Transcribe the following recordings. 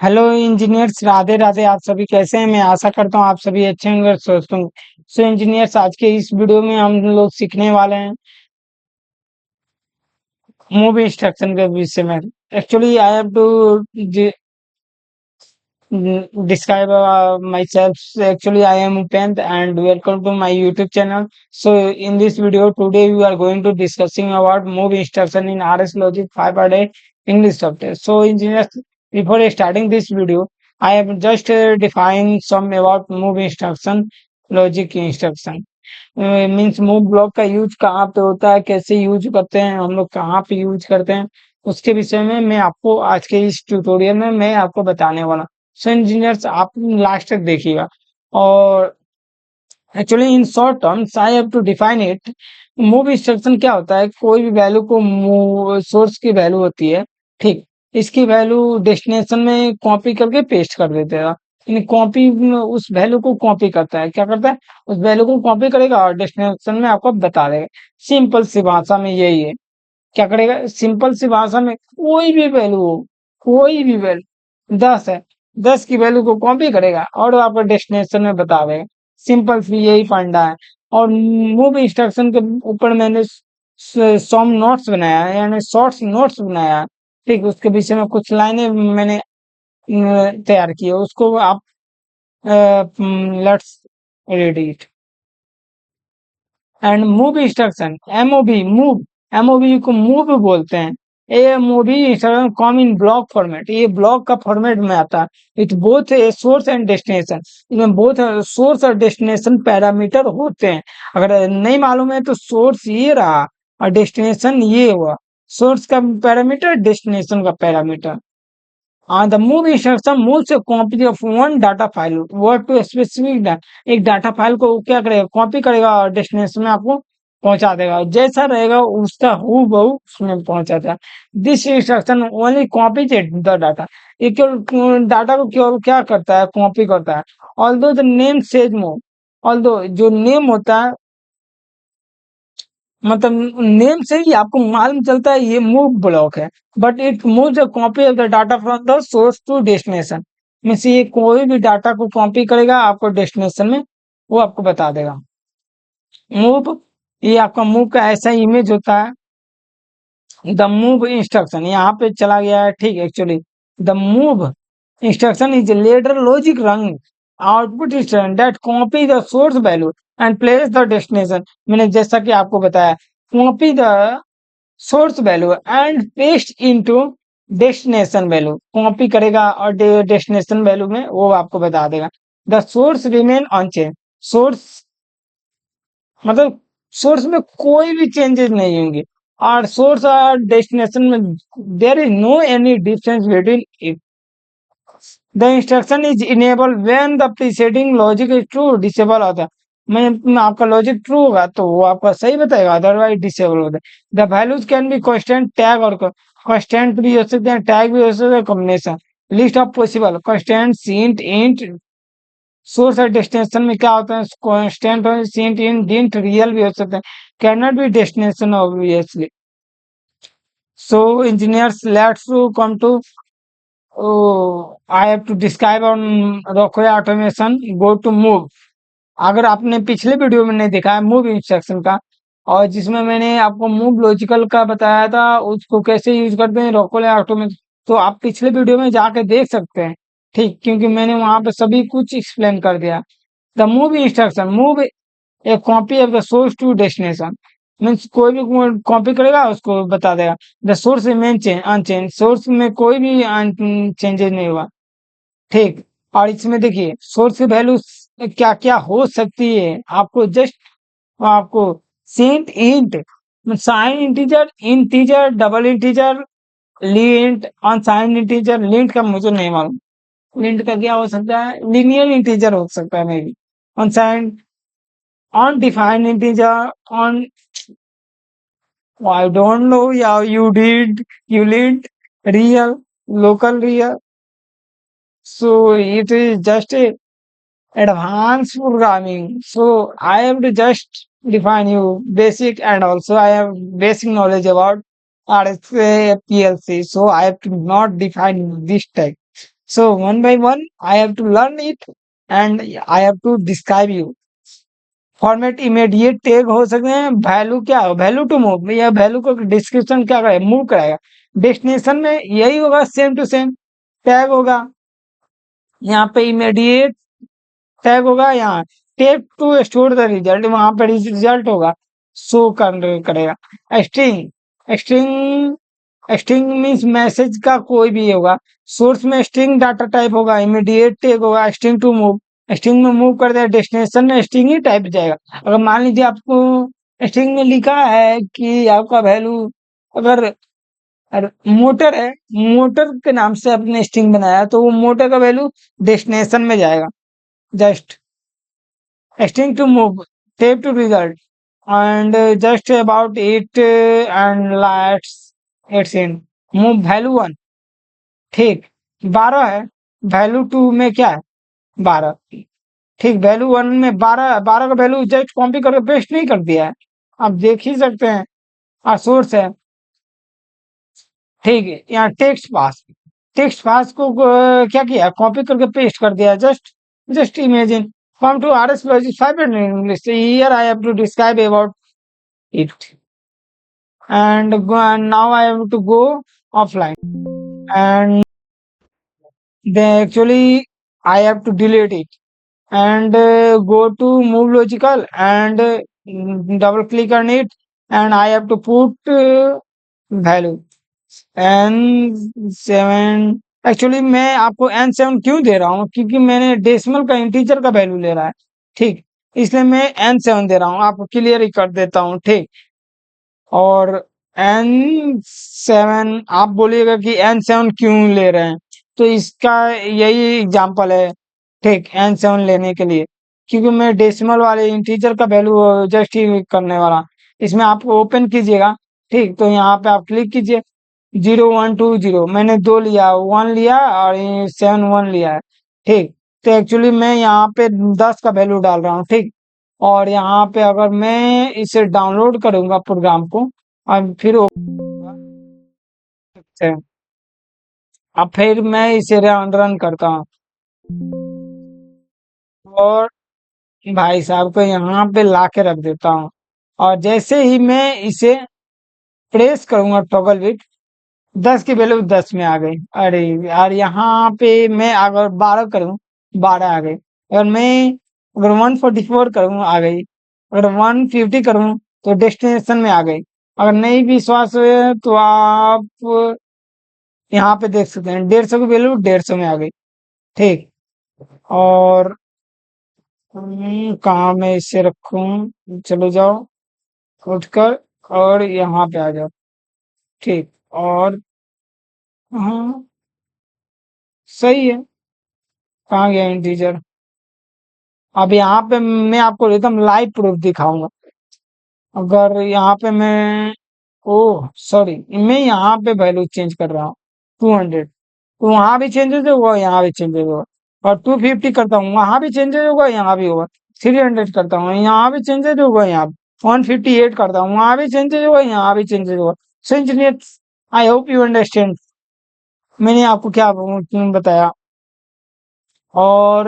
Hello engineers, Radhe Radhe. आप सभी कैसे हैं? मैं आशा करता हूँ आप सभी अच्छे होंगे, स्वस्थ होंगे। सो इंजीनियर्स, आज के इस वीडियो में हम लोग सीखने वाले हैं मूवी इंस्ट्रक्शन के विषय में। Actually I have to describe myself. Actually, I am Upend and welcome to my YouTube channel. So in this video today we are going to discussing about move instruction in RS Logic 5.8 English software. So engineers, before starting this video, I have just defined some about move instruction, logic instruction. Means move block का use कहाँ पे होता है, कैसे use करते हैं, हम लोग कहाँ पे यूज करते हैं, उसके विषय में मैं आपको आज के इस ट्यूटोरियल में मैं आपको बताने वाला। सो इंजीनियर्स, आप लास्ट तक देखिएगा। और actually in short terms I have to define it. Move instruction क्या होता है? कोई भी वैल्यू को सोर्स की वैल्यू होती है, ठीक, इसकी वैल्यू डेस्टिनेशन में कॉपी करके पेस्ट कर देते हैं। यानी कॉपी, उस वैल्यू को कॉपी करता है। क्या करता है? उस वैल्यू को कॉपी करेगा और डेस्टिनेशन में आपको बता देगा। सिंपल सी भाषा में यही है। क्या करेगा? सिंपल सी भाषा में कोई भी वैल्यू हो, कोई भी वैल्यू 10 है, 10 की वैल्यू को कॉपी करेगा और आपको डेस्टिनेशन में बता देगा। सिंपल सी यही फंडा है। और मूव इंस्ट्रक्शन के ऊपर मैंने सम नोट्स बनाया है, यानी शॉर्ट्स नोट्स बनाया है। ठीक, उसके विषय में कुछ लाइनें मैंने तैयार की है, उसको आप let's read it. And move instruction, MOB move, MOB को मूव बोलते हैं। एमओबी इंस्ट्रक्शन कम इन ब्लॉक फॉर्मेट, ये ब्लॉक का फॉर्मेट में आता है। It both a source and destination, इसमें बोथ सोर्स और डेस्टिनेशन पैरामीटर होते हैं। अगर नहीं मालूम है तो सोर्स ये रहा और डेस्टिनेशन ये हुआ। सोर्स का पैरामीटर, डेस्टिनेशन का parameter. The move instruction moves a copy of one data file word to a specific एक डाटा फाइल को क्या करेगा? कॉपी करेगा और डेस्टिनेशन में आपको पहुंचा देगा। जैसा रहेगा उसका हूबहू उसमें पहुंचा देगा। This instruction only copy the data, ये केवल डाटा को केवल क्या करता है? कॉपी करता है। Although the name says move, although जो नेम होता है, मतलब नेम से ही आपको मालूम चलता है ये मूव ब्लॉक है। But it moves a copy of the data from the source to destination. Means ये कोई भी डाटा को कॉपी करेगा, आपको डेस्टिनेशन में वो आपको बता देगा। मूव, ये आपका मूव का ऐसा इमेज होता है। द मूव इंस्ट्रक्शन यहाँ पे चला गया है, ठीक। Actually the move instruction is later logic run output instruction that copy the source value and place the destination. मैंने जैसा कि आपको बताया, copy the source value and paste into destination value, copy करेगा और डेस्टिनेशन वैल्यू में वो आपको बता देगा। The source remain unchanged, source मतलब सोर्स में कोई भी चेंजेस नहीं होंगे और सोर्स और डेस्टिनेशन में there is no any difference between it. The instruction is enable when the preceding logic is true, disable होता है। मैं आपका लॉजिक ट्रू होगा तो वो आपका सही बताएगा, अदरवाइज डिसेबल होता है। The values can be constant, tag और कांस्टेंट भी हो सकते हैं, टैग भी हो सकते हैं, combination. List of possible constant, int, int. Source और डेस्टिनेशन में क्या होता है? कांस्टेंट और इंट, इंट रियल भी हो सकते हैं, can not be destination obviously. So engineers, let's come to I have to describe on Rockwell automation go to move. अगर आपने पिछले वीडियो में नहीं देखा है मूव इंस्ट्रक्शन का, और जिसमें मैंने आपको मूव लॉजिकल का बताया था उसको कैसे यूज करते हैं रॉकवे ऑटोमेशन, तो आप पिछले वीडियो में जाके देख सकते हैं, ठीक, क्योंकि मैंने वहां पे सभी कुछ एक्सप्लेन कर दिया। The move instruction move a copy of the source to destination, means कोई भी कॉपी करेगा उसको बता देगा। The source remain unchanged, source में कोई भी चेंजेस नहीं हुआ, ठीक। और इसमें देखिए सोर्स की वैल्यू क्या क्या हो सकती है, आपको जस्ट आपको cent int, sign integer, integer, double integer, lint, unsigned integer. Lint का मुझे नहीं मालूम, लिंट का क्या हो सकता है? लिनियर इंटीजर हो सकता है may be. Unsigned, undefined integer, on I don't know. Yeah, you did real, local real. So it is just a advanced programming. So I have to just define you basic, and also I have basic knowledge about RSA PLC. So I have to not define this type. So one by one I have to learn it and I have to describe you. Format immediate tag हो सकते हैं, value क्या हो, value to move या value को description क्या करेगा, move कराएगा। डेस्टिनेशन में यही होगा, सेम टू सेम टैग होगा। यहाँ पे इमीडिएट टैग होगा, यहाँ tag to store the result, वहां पे रिजल्ट होगा, शो करेगा। String string string means message का कोई भी होगा। सोर्स में स्ट्रिंग डाटा टाइप होगा, इमीडिएट टैग होगा, स्ट्रिंग टू मूव, स्ट्रिंग में मूव कर दिया, डेस्टिनेशन में स्ट्रिंग ही टाइप जाएगा। अगर मान लीजिए आपको स्ट्रिंग में लिखा है कि आपका वैल्यू अगर मोटर है, मोटर के नाम से आपने स्ट्रिंग बनाया, तो वो मोटर का वैल्यू डेस्टिनेशन में जाएगा। Just string to move, tape to result, and just about it, and let's in move value 1, ठीक 12 है, वैल्यू 2 में क्या है 12, ठीक वैल्यू 1 में 12 12 का वैल्यू जस्ट कॉपी करके पेस्ट नहीं कर दिया है, आप देख ही सकते हैं। सोर्स है, ठीक है। यहाँ टेक्स्ट पास को क्या किया, कॉपी करके पेस्ट कर दिया। Just imagine come to RS Logic 5 in English. So here I have to describe about it, and now I have to go offline, and then actually I have to delete it and go to move logical and double click on it, and I have to put value n7। Actually मैं आपको n7 क्यों दे रहा हूँ, क्योंकि मैंने decimal का integer का value ले रहा है, ठीक, इसलिए मैं n7 दे रहा हूँ, आपको क्लियर ही कर देता हूँ, ठीक। और n7 आप बोलिएगा कि n7 क्यों ले रहे हैं, तो इसका यही एग्जांपल है, ठीक, n7 लेने के लिए, क्योंकि मैं डेसिमल वाले इंटीजर का वैल्यू जस्ट ही करने वाला। इसमें आप ओपन कीजिएगा, ठीक, तो यहाँ पे आप क्लिक कीजिए, 0120 मैंने 2 लिया, 1 लिया और 7 1 लिया है, ठीक। तो एक्चुअली मैं यहाँ पे 10 का वैल्यू डाल रहा हूँ, ठीक। और यहाँ पे अगर मैं इसे डाउनलोड करूंगा प्रोग्राम को, अब फिर अब फिर मैं इसे रन करता हूँ, और भाई साहब को यहाँ पे ला के रख देता हूँ, और जैसे ही मैं इसे प्रेस करूंगा टॉगल बिट, 10 की वैल्यू 10 में आ गई। अरे यार, यहाँ पे मैं अगर 12 करूं, 12 आ गई। अगर 144 करूं, आ गई। अगर 150 करूं तो डेस्टिनेशन में आ गई। अगर नहीं विश्वास है तो आप यहाँ पे देख सकते हैं, 150 की वैल्यू 150 में आ गई, ठीक। और कहाँ मैं इसे रखूं, चलो जाओ उठकर और यहाँ पे आ जाओ, ठीक। और हाँ, सही है, कहाँ गया इंटीजर। अब यहाँ पे मैं आपको एकदम लाइव प्रूफ दिखाऊंगा। अगर यहाँ पे मैं, ओह सॉरी, मैं यहाँ पे वैल्यू चेंज कर रहा हूँ 200, तो वहां भी चेंजेस होगा, यहाँ भी चेंजेस होगा। और 250 करता हूँ, वहां भी चेंजेस होगा, यहाँ भी होगा। 300 करता हूँ, यहाँ भी चेंजेस होगा, यहाँ 158 करता हूँ, वहां भी चेंजेस होगा, यहाँ भी चेंजेस होगा। So engineer, I hope you understand मैंने आपको क्या बताया। और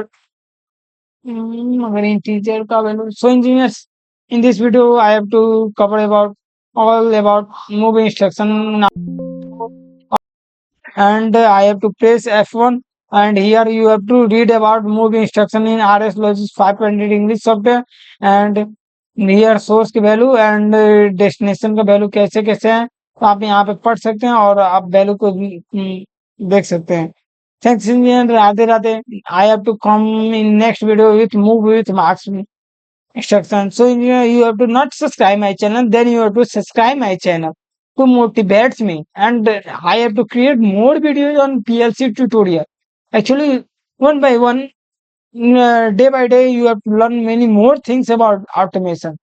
अगर इंटीजर का value, so engineers, in this video I have to cover about all about move instruction now, and I have to press F1, and here you have to read about move instruction in RS Logic 500 English software, and here source की value and destination का value कैसे कैसे है, तो आप यहाँ पे पढ़ सकते हैं और आप वैल्यू को देख सकते हैं। Thanks engineer, Radhe Radhe. I have to come in next video with move with marks instruction. So you have to not subscribe my channel, then you have to subscribe my channel to motivate me, and I have to create more videos on PLC tutorial. Actually, one by one, day by day, you have to learn many more things about automation.